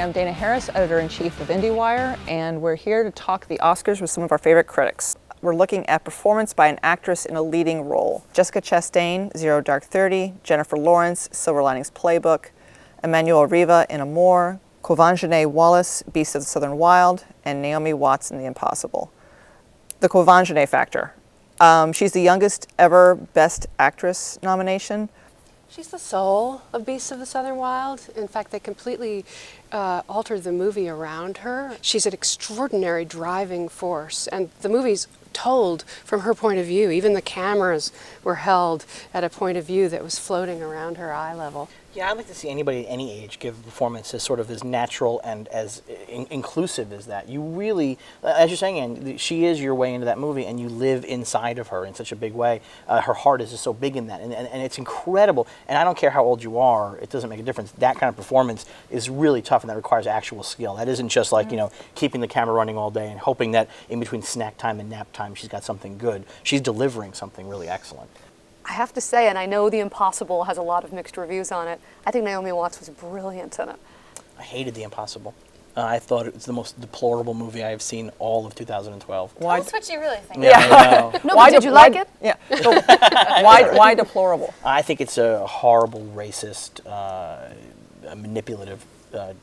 I'm Dana Harris, editor-in-chief of IndieWire, and we're here to talk the Oscars with some of our favorite critics. We're looking at performance by an actress in a leading role. Jessica Chastain, Zero Dark 30, Jennifer Lawrence, Silver Linings Playbook, Emmanuelle Riva in Amour, Quvenzhané Wallis, Beast of the Southern Wild, and Naomi Watts in The Impossible. The Quvenzhané factor. She's the youngest ever Best Actress nomination. She's the soul of Beasts of the Southern Wild. In fact, they completely altered the movie around her. She's an extraordinary driving force, and the movie's told from her point of view. Even the cameras were held at a point of view that was floating around her eye level. Yeah, I'd like to see anybody at any age give a performance as sort of as natural and as inclusive as that. You really, as you're saying, Ann, she is your way into that movie, and you live inside of her in such a big way. Her heart is just so big in that, and it's incredible. And I don't care how old you are, it doesn't make a difference. That kind of performance is really tough, and that requires actual skill. That isn't just like, keeping the camera running all day and hoping that in between snack time and nap time she's got something good. She's delivering something really excellent. I have to say, and I know The Impossible has a lot of mixed reviews on it, I think Naomi Watts was brilliant in it. I hated The Impossible. I thought it was the most deplorable movie I have seen all of 2012. Why? That's what you really think. Yeah. No, but did you like it? Yeah. So why deplorable? I think it's a horrible, racist, manipulative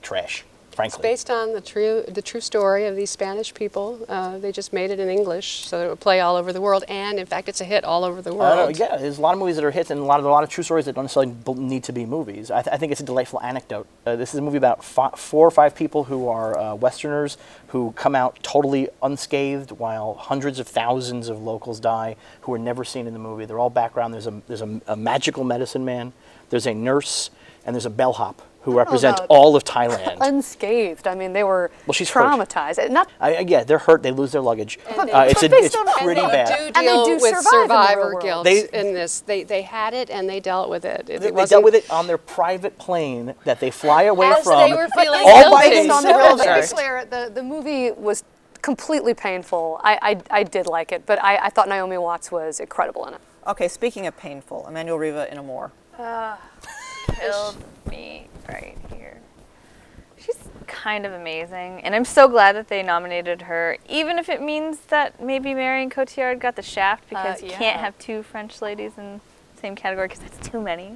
trash. Frankly. It's based on the true story of these Spanish people. They just made it in English so that it would play all over the world, and in fact, it's a hit all over the world. Yeah, there's a lot of movies that are hits, and a lot of true stories that don't necessarily need to be movies. I think it's a delightful anecdote. This is a movie about 4 or 5 people who are Westerners who come out totally unscathed, while hundreds of thousands of locals die who are never seen in the movie. They're all background. There's a magical medicine man. There's a nurse, and there's a bellhop who represent all of Thailand. Unscathed. I mean, they were she's traumatized. Yeah, they're hurt. They lose their luggage. It's pretty bad. They do deal with survivor in guilt in this. They had it and they dealt with it. They dealt with it on their private plane that they fly away from. They were feeling all by guilty. themselves. To be clear, the movie was completely painful. I did like it, but I thought Naomi Watts was incredible in it. Okay, speaking of painful, Emmanuelle Riva in Amour. Killed me right here. She's kind of amazing, and I'm so glad that they nominated her, even if it means that maybe Marion Cotillard got the shaft, because you can't have 2 French ladies in the same category, because that's too many.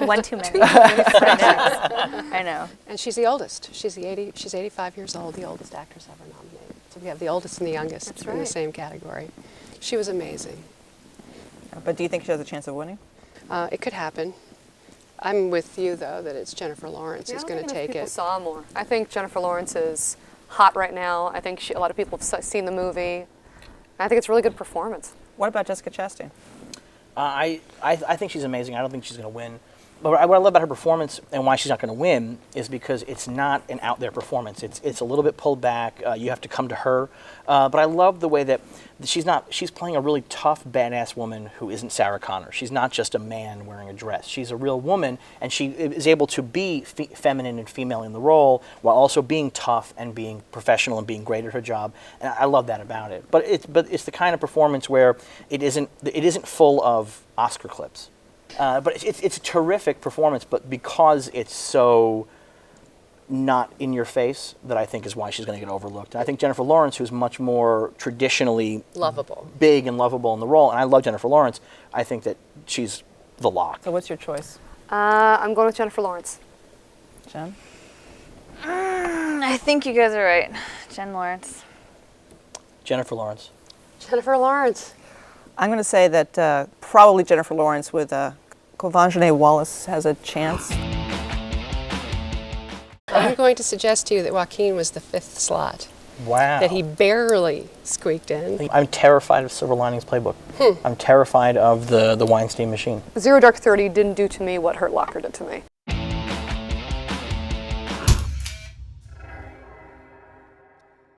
One too many. I know. And she's the oldest. She's 85 years old, the oldest actress ever nominated. So we have the oldest and the youngest in the same category. She was amazing. But do you think she has a chance of winning? It could happen. I'm with you, though, that it's Jennifer Lawrence who's going to take people it. Saw more. I think Jennifer Lawrence is hot right now. I think a lot of people have seen the movie. I think it's a really good performance. What about Jessica Chastain? I think she's amazing. I don't think she's going to win. But what I love about her performance and why she's not going to win is because it's not an out there performance. It's a little bit pulled back. You have to come to her. But I love the way that she's playing a really tough, badass woman who isn't Sarah Connor. She's not just a man wearing a dress. She's a real woman, and she is able to be feminine and female in the role while also being tough and being professional and being great at her job. And I love that about it. But it's the kind of performance where it isn't full of Oscar clips. But it's a terrific performance, but because it's so not in your face, that I think is why she's going to get overlooked. And I think Jennifer Lawrence, who's much more traditionally lovable, big and lovable in the role, and I love Jennifer Lawrence, I think that she's the lock. So what's your choice? I'm going with Jennifer Lawrence. Jen? I think you guys are right. Jen Lawrence. Jennifer Lawrence. Jennifer Lawrence. I'm going to say that probably Jennifer Lawrence with Quvenzhané Wallis has a chance. I'm going to suggest to you that Joaquin was the 5th slot. Wow. That he barely squeaked in. I'm terrified of Silver Linings Playbook. I'm terrified of the Weinstein machine. Zero Dark 30 didn't do to me what Hurt Locker did to me.